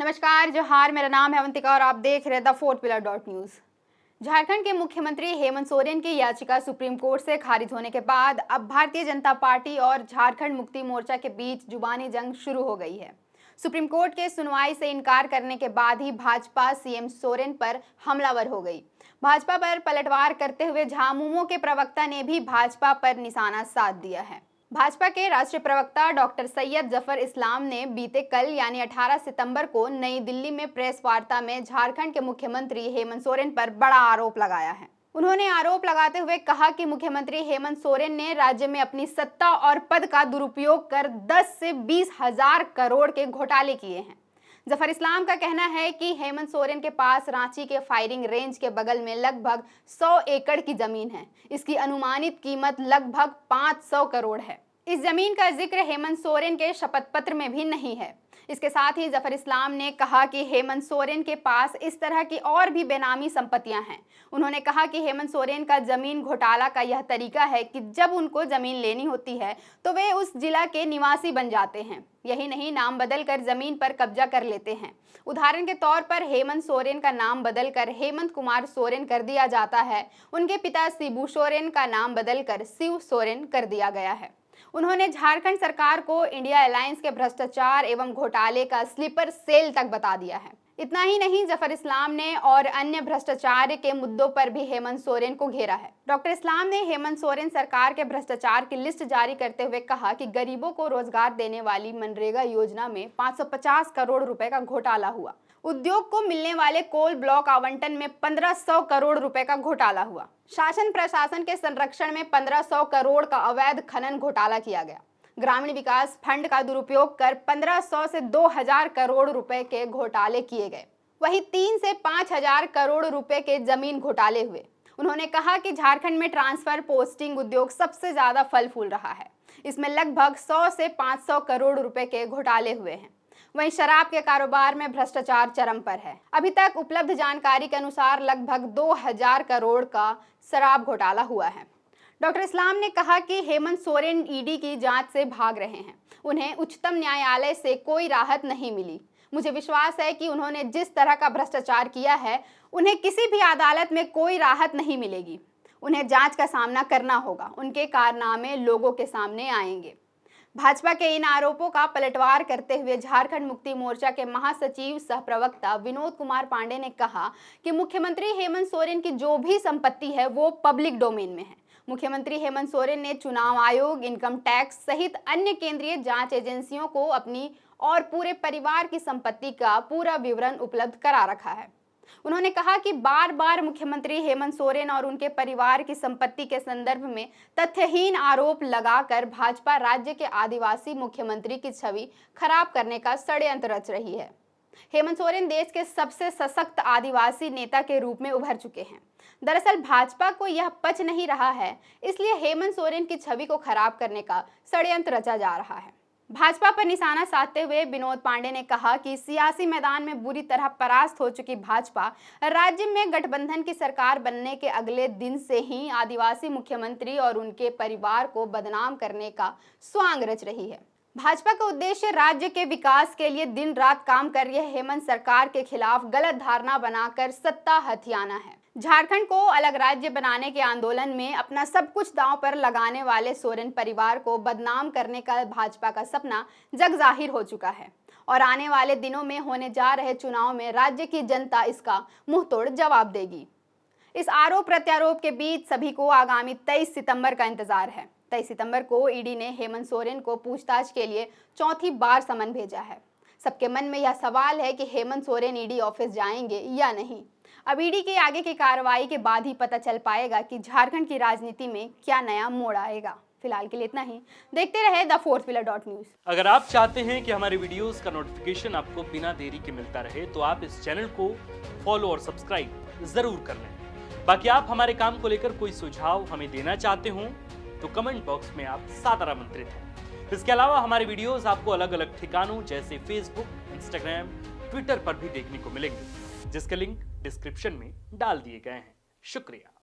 नमस्कार, जोहार। मेरा नाम है अवंतिका और आप देख रहे हैं the fourth pillar news. Jharkhand के मुख्यमंत्री हेमंत सोरेन की याचिका सुप्रीम कोर्ट से खारिज होने के बाद अब भारतीय जनता पार्टी और झारखंड मुक्ति मोर्चा के बीच जुबानी जंग शुरू हो गई है। सुप्रीम कोर्ट के सुनवाई से इनकार करने के बाद ही भाजपा सीएम सोरेन पर हमलावर हो गई। भाजपा पर पलटवार करते हुए झामुमो के प्रवक्ता ने भी भाजपा पर निशाना साध दिया है। भाजपा के राष्ट्रीय प्रवक्ता डॉक्टर सैयद जफर इस्लाम ने बीते कल यानी 18 सितंबर को नई दिल्ली में प्रेस वार्ता में झारखंड के मुख्यमंत्री हेमंत सोरेन पर बड़ा आरोप लगाया है। उन्होंने आरोप लगाते हुए कहा कि मुख्यमंत्री हेमंत सोरेन ने राज्य में अपनी सत्ता और पद का दुरुपयोग कर 10 से 20 हजार करोड़ के घोटाले किए हैं। जफर इस्लाम का कहना है कि हेमंत सोरेन के पास रांची के फायरिंग रेंज के बगल में लगभग 100 एकड़ की जमीन है। इसकी अनुमानित कीमत लगभग 500 करोड़ है। इस जमीन का जिक्र हेमंत सोरेन के शपथ पत्र में भी नहीं है। इसके साथ ही जफर इस्लाम ने कहा कि हेमंत सोरेन के पास इस तरह की और भी बेनामी संपत्तियां हैं। उन्होंने कहा कि हेमंत सोरेन का जमीन घोटाला का यह तरीका है कि जब उनको जमीन लेनी होती है तो वे उस जिला के निवासी बन जाते हैं। यही नहीं, नाम बदल कर जमीन पर कब्जा कर लेते हैं। उदाहरण के तौर पर हेमंत सोरेन का नाम बदल कर हेमंत कुमार सोरेन कर दिया जाता है। उनके पिता शिबू सोरेन का नाम बदल कर शिव सोरेन कर दिया गया है। उन्होंने झारखंड सरकार को इंडिया अलायंस के भ्रष्टाचार एवं घोटाले का स्लीपर सेल तक बता दिया है। इतना ही नहीं, जफर इस्लाम ने और अन्य भ्रष्टाचार के मुद्दों पर भी हेमंत सोरेन को घेरा है। डॉक्टर इस्लाम ने हेमंत सोरेन सरकार के भ्रष्टाचार की लिस्ट जारी करते हुए कहा कि गरीबों को रोजगार देने वाली मनरेगा योजना में 550 करोड़ रुपए का घोटाला हुआ। उद्योग को मिलने वाले कोल ब्लॉक आवंटन में 1500 करोड़ रुपए का घोटाला हुआ। शासन प्रशासन के संरक्षण में 1500 करोड़ का अवैध खनन घोटाला किया गया। ग्रामीण विकास फंड का दुरुपयोग कर 1500 से 2000 करोड़ रुपए के घोटाले किए गए। वहीं 3 से 5000 करोड़ रुपए के जमीन घोटाले हुए। उन्होंने कहा कि झारखंड में ट्रांसफर पोस्टिंग उद्योग सबसे ज्यादा फल फूल रहा है। इसमें लगभग 100 से 500 करोड़ रुपए के घोटाले हुए हैं। वहीं शराब के कारोबार में भ्रष्टाचार चरम पर है। अभी तक उपलब्ध जानकारी के अनुसार लगभग 2000 करोड़ का शराब घोटाला हुआ है। डॉक्टर इस्लाम ने कहा कि हेमंत सोरेन ईडी की जांच से भाग रहे हैं। उन्हें उच्चतम न्यायालय से कोई राहत नहीं मिली। मुझे विश्वास है कि उन्होंने जिस तरह का भ्रष्टाचार किया है, उन्हें किसी भी अदालत में कोई राहत नहीं मिलेगी। उन्हें जांच का सामना करना होगा। उनके कारनामे लोगों के सामने आएंगे। भाजपा के इन आरोपों का पलटवार करते हुए झारखंड मुक्ति मोर्चा के महासचिव सह प्रवक्ता विनोद कुमार पांडे ने कहा कि मुख्यमंत्री हेमंत सोरेन की जो भी संपत्ति है वो पब्लिक डोमेन में है। मुख्यमंत्री हेमंत सोरेन ने चुनाव आयोग, इनकम टैक्स सहित अन्य केंद्रीय जांच एजेंसियों को अपनी और पूरे परिवार की संपत्ति का पूरा विवरण उपलब्ध करा रखा है। उन्होंने कहा कि बार बार मुख्यमंत्री हेमंत सोरेन और उनके परिवार की संपत्ति के संदर्भ में तथ्यहीन आरोप लगाकर भाजपा राज्य के आदिवासी मुख्यमंत्री की छवि खराब करने का षड्यंत्र रच रही है। हेमंत सोरेन देश के सबसे सशक्त आदिवासी नेता के रूप में उभर चुके हैं। दरअसल भाजपा को यह पच नहीं रहा है, इसलिए हेमंत सोरेन की छवि को खराब करने का षड्यंत्र रचा जा रहा है। भाजपा पर निशाना साधते हुए विनोद पांडे ने कहा कि सियासी मैदान में बुरी तरह परास्त हो चुकी भाजपा राज्य में गठबंधन की सरकार बनने के अगले दिन से ही आदिवासी मुख्यमंत्री और उनके परिवार को बदनाम करने का स्वांग रच रही है। भाजपा का उद्देश्य राज्य के विकास के लिए दिन रात काम कर रही हेमंत सरकार के खिलाफ गलत धारणा बनाकर सत्ता हथियाना है। झारखंड को अलग राज्य बनाने के आंदोलन में अपना सब कुछ दांव पर लगाने वाले सोरेन परिवार को बदनाम करने का भाजपा का सपना जग जाहिर हो चुका है और आने वाले दिनों में होने जा रहे चुनाव में राज्य की जनता इसका मुंहतोड़ जवाब देगी। इस आरोप प्रत्यारोप के बीच सभी को आगामी 23 सितंबर का इंतजार है। 23 सितंबर को ईडी ने हेमंत सोरेन को पूछताछ के लिए चौथी बार समन भेजा है। सबके मन में यह सवाल है कि हेमंत सोरेन ईडी ऑफिस जाएंगे या नहीं। अब ईडी के आगे की कार्रवाई के बाद ही पता चल पाएगा कि झारखंड की राजनीति में क्या नया मोड़ आएगा। फिलहाल के लिए इतना ही। देखते रहे द फोर्थ पिलर न्यूज। अगर आप चाहते हैं कि हमारे वीडियोस का नोटिफिकेशन आपको बिना देरी के मिलता रहे तो आप इस चैनल को फॉलो और सब्सक्राइब जरूर कर लें। बाकी आप हमारे काम को लेकर कोई सुझाव हमें देना चाहते हो तो कमेंट बॉक्स में आप सादर आमंत्रित हैं। इसके अलावा हमारे वीडियोस आपको अलग अलग ठिकानों जैसे फेसबुक, इंस्टाग्राम, ट्विटर पर भी देखने को मिलेंगे, जिसके लिंक डिस्क्रिप्शन में डाल दिए गए हैं। शुक्रिया।